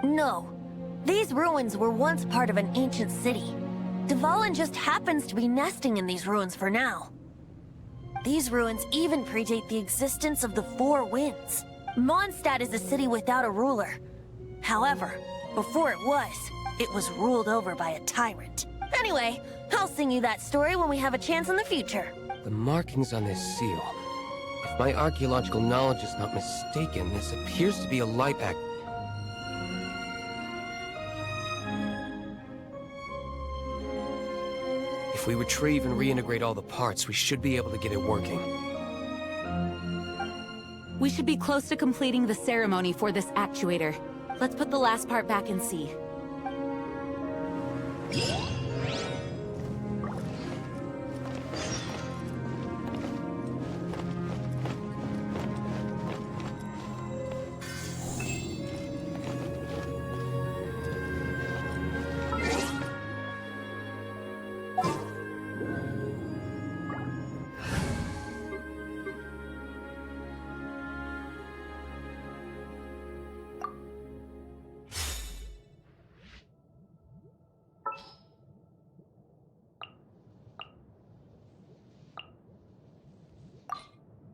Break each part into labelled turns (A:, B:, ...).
A: No. These ruins were once part of an ancient city. Dvalin just happens to be nesting in these ruins for now. These ruins even predate the existence of the Four Winds. Mondstadt is a city without a ruler. However, before it was ruled over by a tyrant. Anyway, I'll sing you that story when we have a chance in the future.
B: The markings on this seal. If my archaeological knowledge is not mistaken, this appears to be a light act. If we retrieve and reintegrate all the parts, we should be able to get it working.
C: We should be close to completing the ceremony for this actuator. Let's put the last part back and see.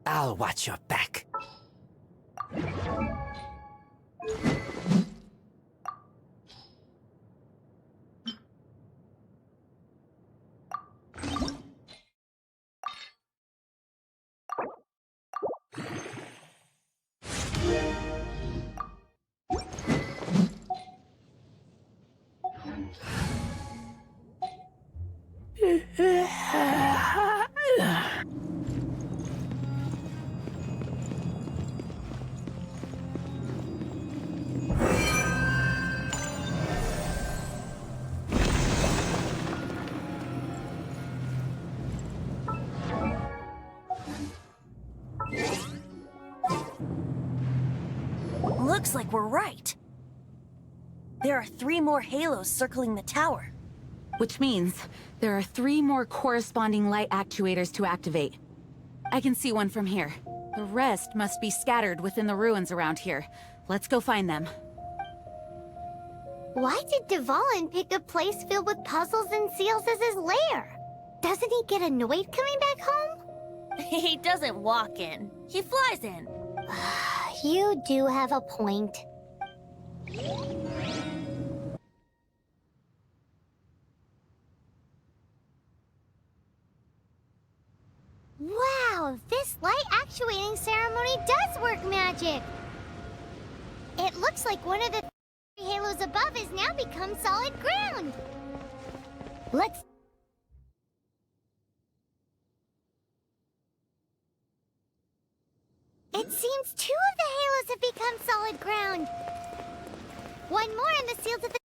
D: I'll watch your back.
A: Looks like we're right. There are 3 more halos circling the tower.
C: Which means there are 3 more corresponding light actuators to activate. I can see one from here. The rest must be scattered within the ruins around here. Let's go find them.
E: Why did Dvalin pick a place filled with puzzles and seals as his lair? Doesn't he get annoyed coming back home?
A: He doesn't walk in. He flies in.
E: You do have a point. Wow, this light actuating ceremony does work magic! It looks like one of the 3 halos above has now become solid ground! Let's... It seems 2 of the halos have become solid ground! One more and the seals of the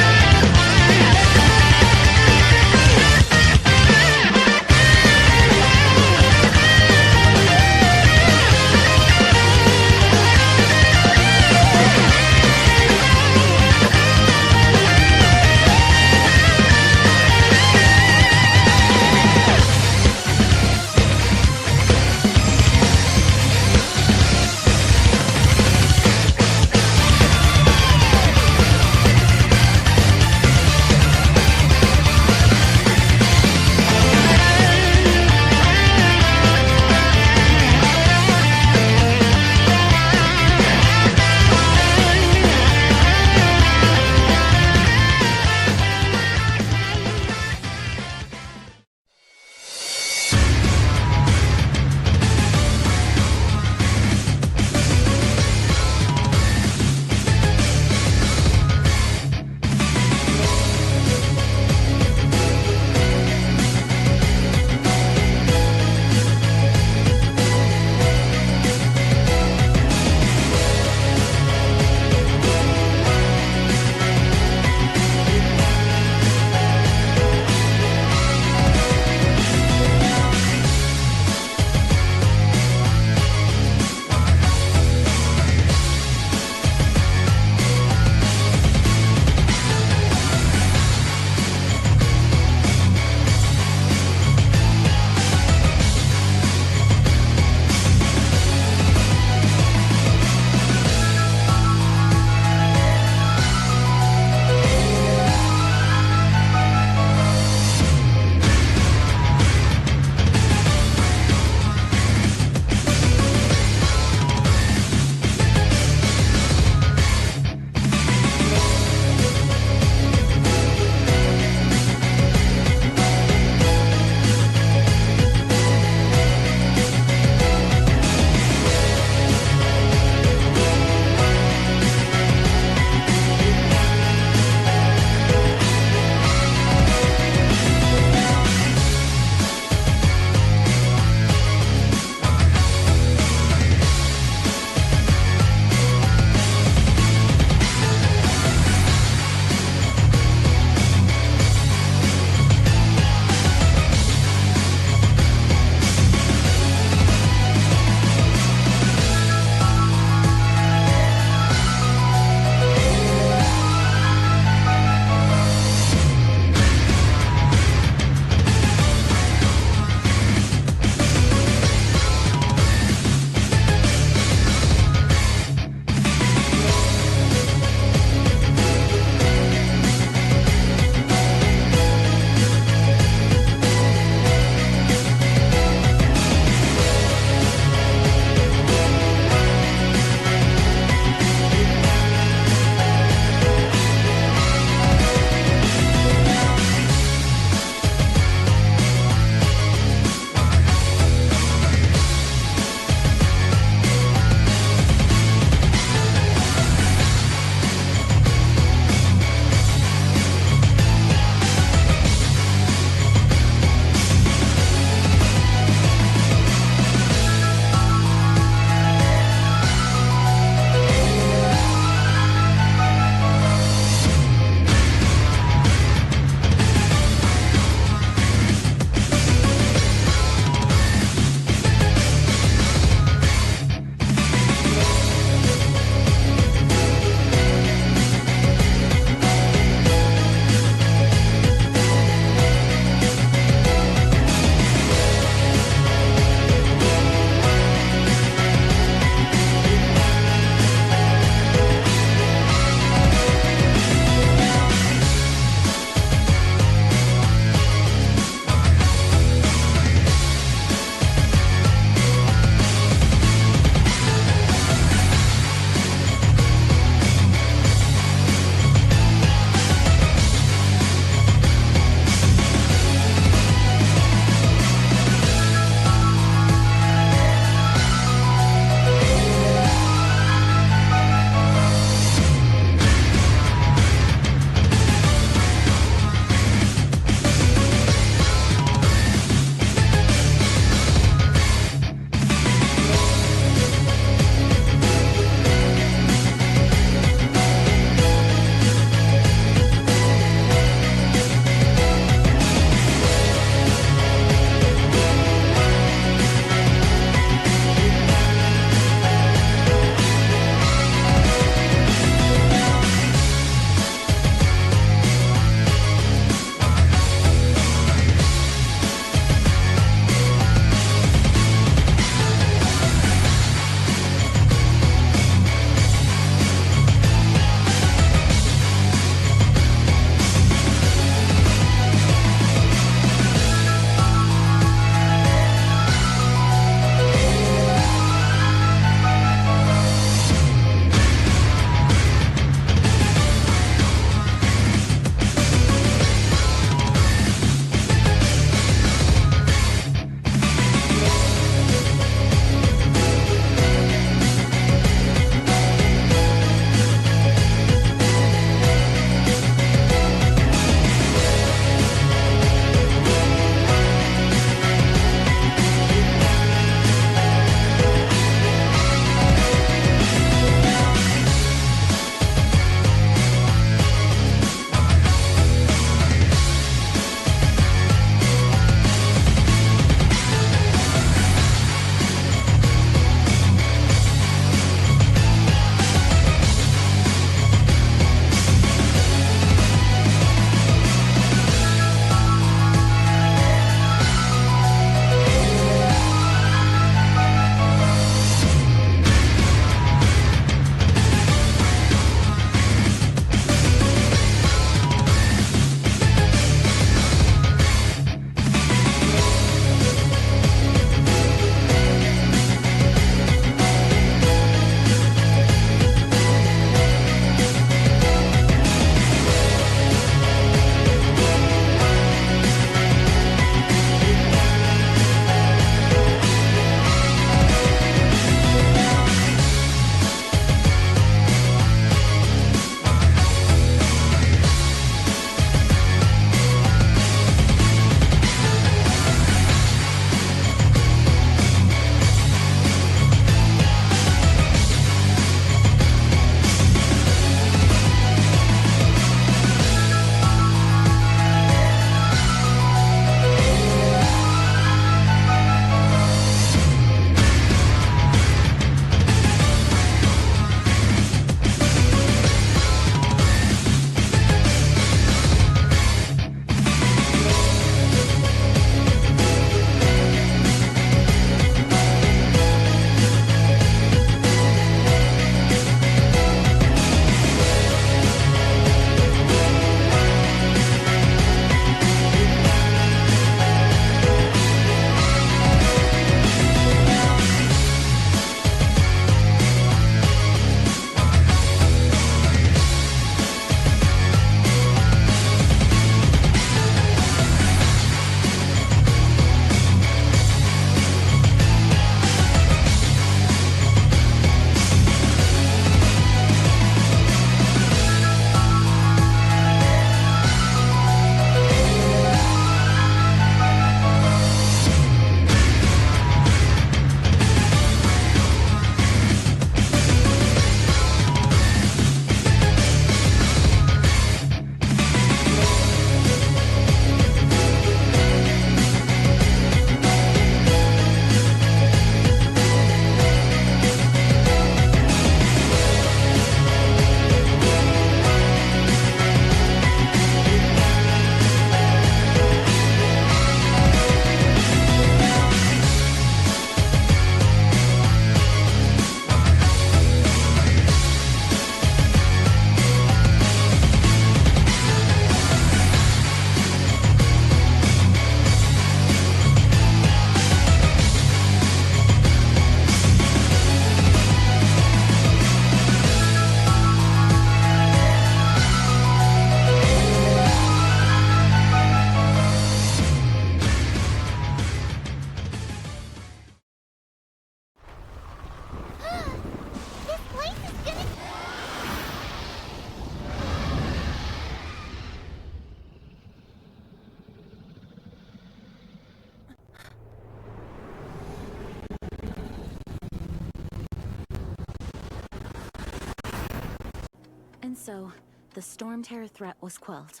C: And so, the Stormterror threat was quelled.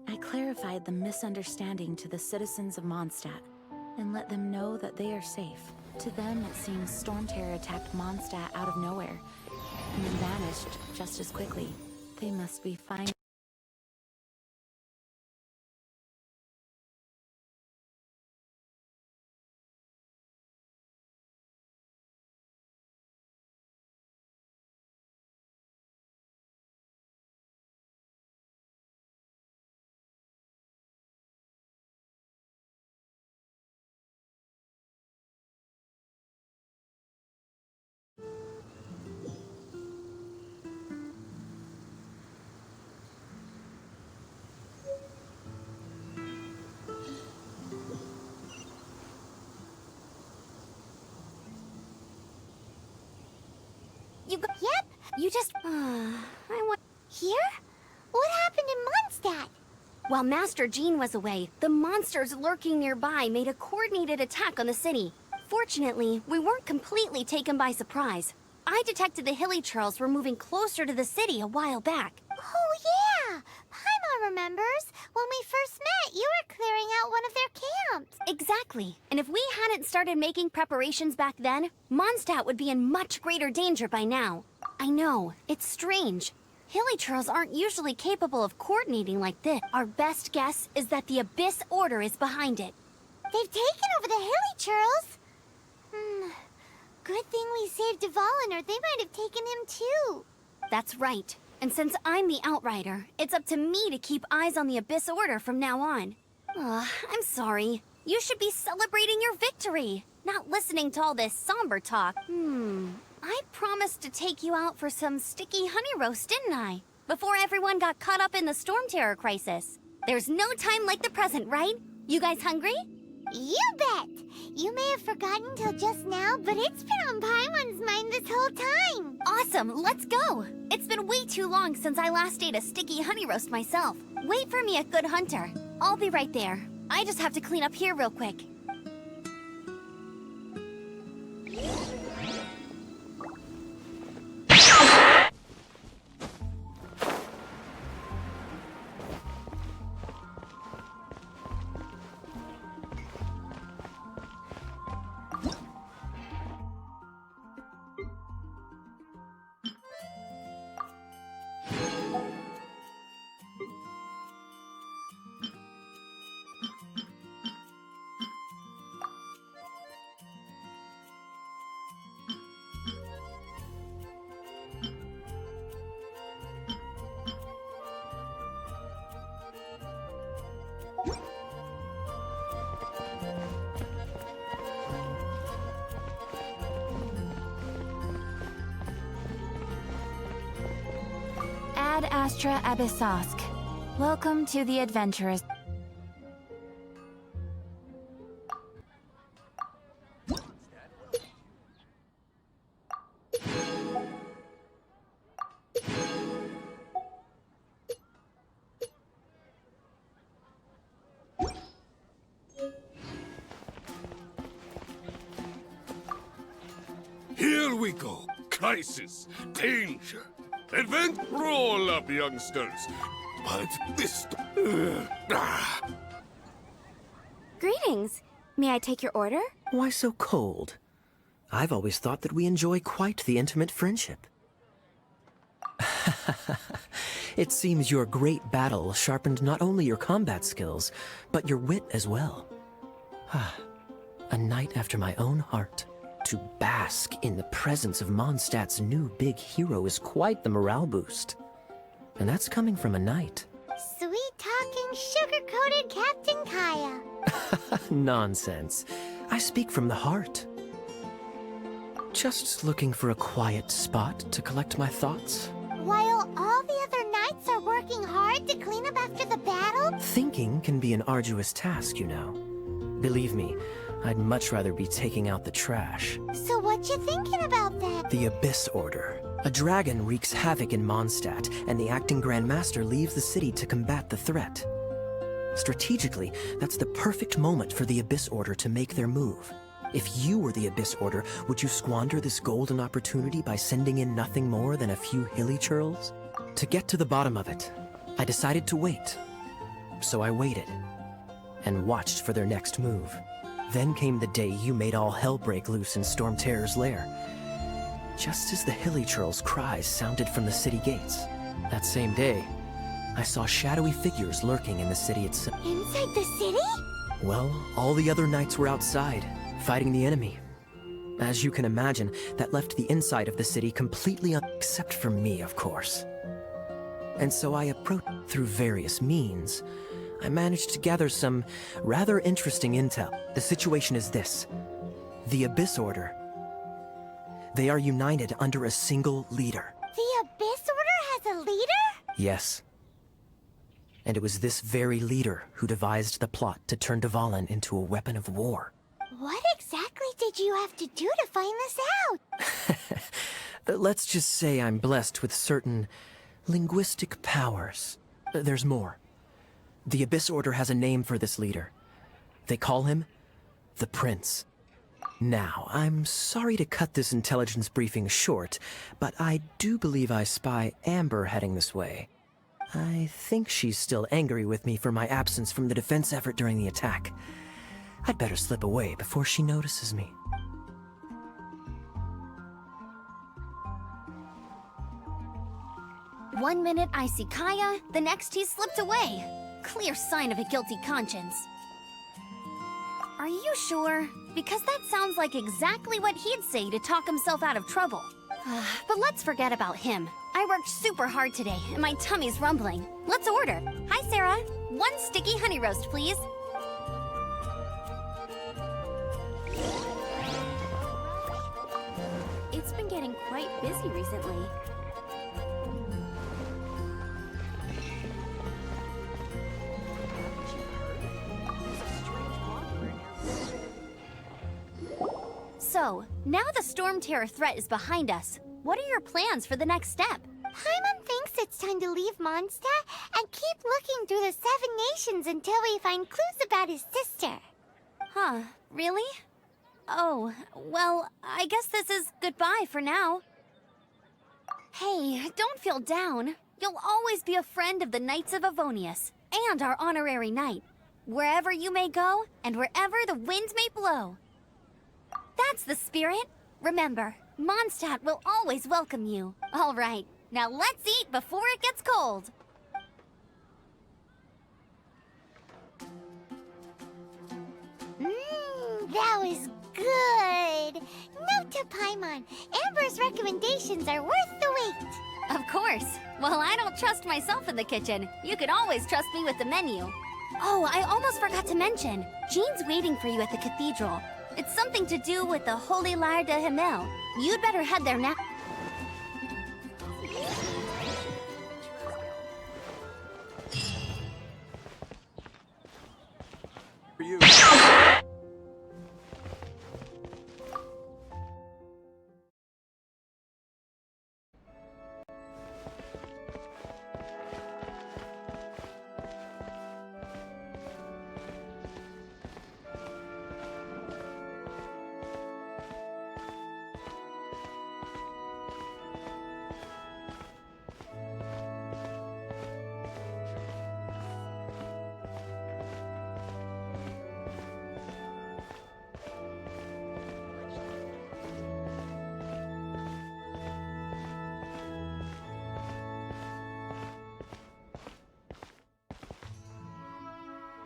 C: I clarified the misunderstanding to the citizens of Mondstadt, and let them know that they are safe. To them, it seems Stormterror attacked Mondstadt out of nowhere, and then vanished just as quickly. They must be fine.
E: Yep, you just... I want... Here? What happened in Mondstadt?
F: While Master Jean was away, the monsters lurking nearby made a coordinated attack on the city. Fortunately, we weren't completely taken by surprise. I detected the Hilly Churls were moving closer to the city a while back.
E: Oh, yeah! Paimon remembers. When we first met, you were clearing out one of their camps.
F: Exactly. And if we hadn't started making preparations back then, Mondstadt would be in much greater danger by now. I know, it's strange. Hilly Churls aren't usually capable of coordinating like this. Our best guess is that the Abyss Order is behind it.
E: They've taken over the Hilly Churls. Good thing we saved Dvalin, or they might have taken him too.
F: That's right. And since I'm the Outrider, it's up to me to keep eyes on the Abyss Order from now on. I'm sorry. You should be celebrating your victory, not listening to all this somber talk. I promised to take you out for some sticky honey roast, didn't I? Before everyone got caught up in the Stormterror crisis. There's no time like the present, right? You guys hungry?
E: You bet! You may have forgotten till just now, but it's been on Paimon's mind this whole time.
F: Awesome, let's go! It's been way too long since I last ate a sticky honey roast myself. Wait for me at Good Hunter. I'll be right there. I just have to clean up here real quick.
G: Ad Astra Abyssosk. Welcome to the Adventurers.
H: Here we go. Crisis. Danger. Advent. Roll up, youngsters. But this...
F: Greetings. May I take your order?
D: Why so cold? I've always thought that we enjoy quite the intimate friendship. It seems your great battle sharpened not only your combat skills, but your wit as well. A knight after my own heart. To bask in the presence of Mondstadt's new big hero is quite the morale boost. And that's coming from a knight.
E: Sweet-talking, sugar-coated Captain Kaya.
D: Nonsense. I speak from the heart. Just looking for a quiet spot to collect my thoughts.
E: While all the other knights are working hard to clean up after the battle?
D: Thinking can be an arduous task, you know. Believe me, I'd much rather be taking out the trash.
E: So what you thinking about then?
D: The Abyss Order. A dragon wreaks havoc in Mondstadt, and the acting Grand Master leaves the city to combat the threat. Strategically, that's the perfect moment for the Abyss Order to make their move. If you were the Abyss Order, would you squander this golden opportunity by sending in nothing more than a few hilly churls? To get to the bottom of it, I decided to wait. So I waited, and watched for their next move. Then came the day you made all hell break loose in Stormterror's lair. Just as the Hilly Churl's cries sounded from the city gates. That same day, I saw shadowy figures lurking in the city itself.
E: Inside the city?
D: Well, all the other knights were outside, fighting the enemy. As you can imagine, that left the inside of the city completely except for me, of course. And so I approached through various means. I managed to gather some rather interesting intel. The situation is this. The Abyss Order. They are united under a single leader.
E: The Abyss Order has a leader?
D: Yes. And it was this very leader who devised the plot to turn Dvalin into a weapon of war.
E: What exactly did you have to do to find this out?
D: Let's just say I'm blessed with certain linguistic powers. There's more. The Abyss Order has a name for this leader. They call him the Prince. Now, I'm sorry to cut this intelligence briefing short, but I do believe I spy Amber heading this way. I think she's still angry with me for my absence from the defense effort during the attack. I'd better slip away before she notices me.
F: One minute I see Kaya, the next he slipped away. Clear sign of a guilty conscience. Are you sure? Because that sounds like exactly what he'd say to talk himself out of trouble. But let's forget about him. I worked super hard today, and my tummy's rumbling. Let's order. Hi, Sarah. One sticky honey roast, please. It's been getting quite busy recently. So, now the Stormterror threat is behind us. What are your plans for the next step?
E: Paimon thinks it's time to leave Mondstadt and keep looking through the 7 nations until we find clues about his sister.
F: Huh, really? Oh, well, I guess this is goodbye for now. Hey, don't feel down. You'll always be a friend of the Knights of Avonius, and our honorary knight. Wherever you may go, and wherever the wind may blow. That's the spirit. Remember, Mondstadt will always welcome you. All right, now let's eat before it gets cold.
E: That was good. Note to Paimon, Amber's recommendations are worth the wait.
F: Of course. Well, I don't trust myself in the kitchen. You can always trust me with the menu. Oh, I almost forgot to mention. Jean's waiting for you at the cathedral. It's something to do with the Holy Lyre de Himmel. You'd better head there now.
I: For you.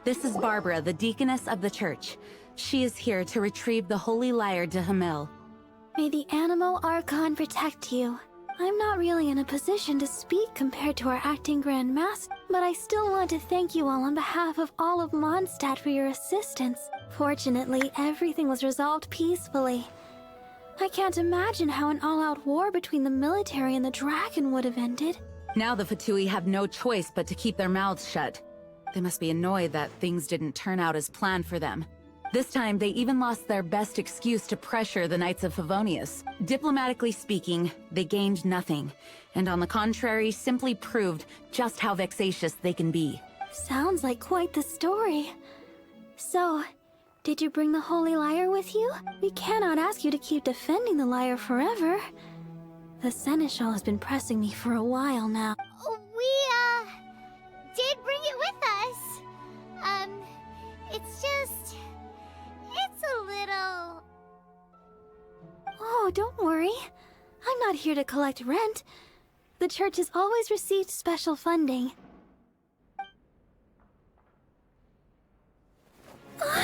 C: This is Barbara, the deaconess of the church. She is here to retrieve the Holy Lyre de Himmel.
J: May the Animo Archon protect you. I'm not really in a position to speak compared to our acting Grand Master, but I still want to thank you all on behalf of all of Mondstadt for your assistance. Fortunately, everything was resolved peacefully. I can't imagine how an all-out war between the military and the dragon would have ended.
C: Now the Fatui have no choice but to keep their mouths shut. They must be annoyed that things didn't turn out as planned for them. This time, they even lost their best excuse to pressure the Knights of Favonius. Diplomatically speaking, they gained nothing, and on the contrary, simply proved just how vexatious they can be.
J: Sounds like quite the story. So, did you bring the Holy Lyre with you? We cannot ask you to keep defending the lyre forever. The Seneschal has been pressing me for a while now. don't worry. I'm not here to collect rent. The church has always received special funding. The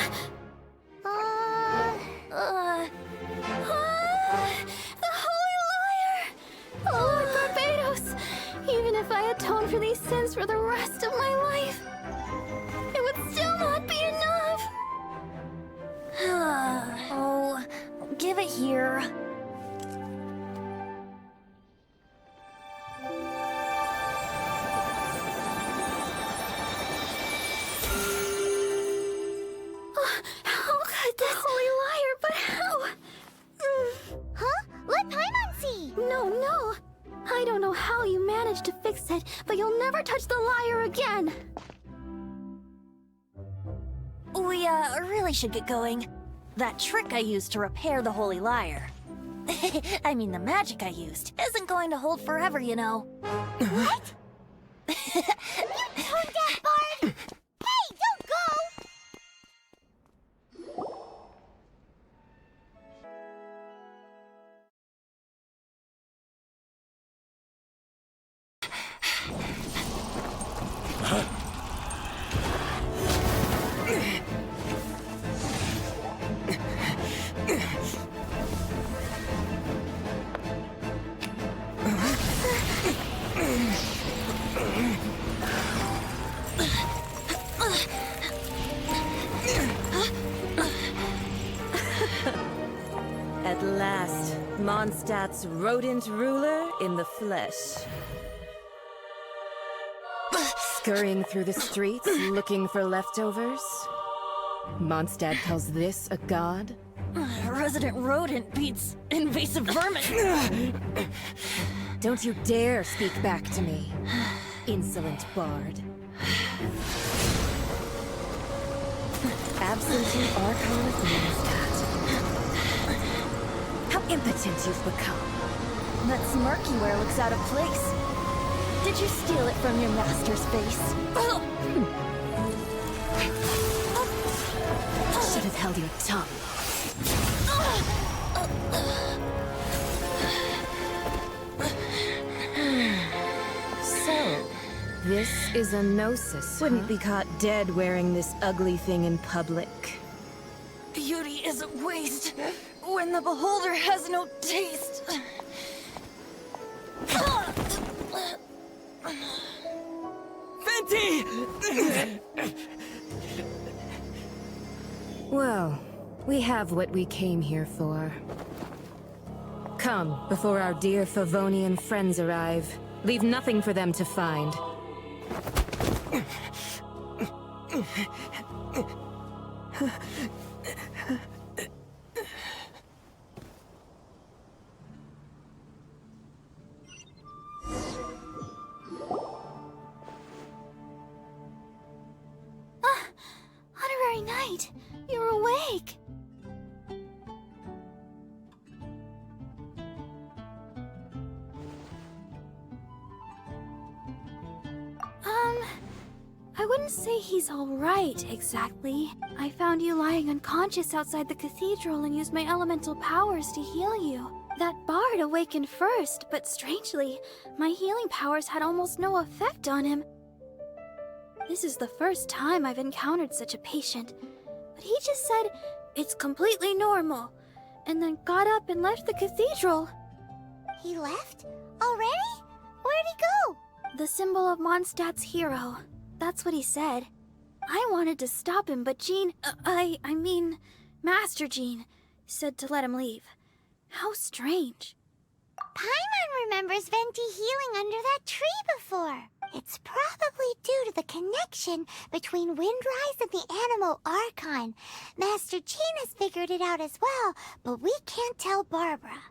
J: Holy Liar! Lord Barbados! Even if I atone for these sins for the rest of my life, it would still not be enough!
A: Oh, give it here.
J: How could this... Holy Liar, but how?
E: Huh? Let Paimon see!
J: No. I don't know how you managed to fix it, but you'll never touch the liar again!
A: We, really should get going. That trick I used to repair the Holy Liar. I mean, the magic I used isn't going to hold forever, you know.
E: What? You tone-deaf bard! Hey, don't go!
I: At last, Mondstadt's rodent ruler in the flesh. Scurrying through the streets, looking for leftovers. Mondstadt calls this a god?
A: Resident rodent beats invasive vermin.
I: Don't you dare speak back to me, insolent bard. Absentee Archon of Mondstadt. How impotent you've become.
A: That smirky wear looks out of place. Did you steal it from your master's face?
I: Should have held your tongue. So, this is a gnosis. Wouldn't be caught dead wearing this ugly thing in public.
A: Beauty isn't waste when the beholder has no taste.
B: Venti!
I: Well, we have what we came here for. Come, before our dear Favonian friends arrive. Leave nothing for them to find.
J: Honorary Knight, you're awake! I wouldn't say he's alright, exactly. I found you lying unconscious outside the cathedral and used my elemental powers to heal you. That bard awakened first, but strangely, my healing powers had almost no effect on him. This is the first time I've encountered such a patient, but he just said, "It's completely normal," and then got up and left the cathedral.
E: He left? Already? Where'd he go?
J: The symbol of Mondstadt's hero. That's what he said. I wanted to stop him, but Jean, I mean, Master Jean, said to let him leave. How strange.
E: Paimon remembers Venti healing under that tree before. It's probably due to the connection between Windrise and the Animal Archon. Master Jean has figured it out as well, but we can't tell Barbara.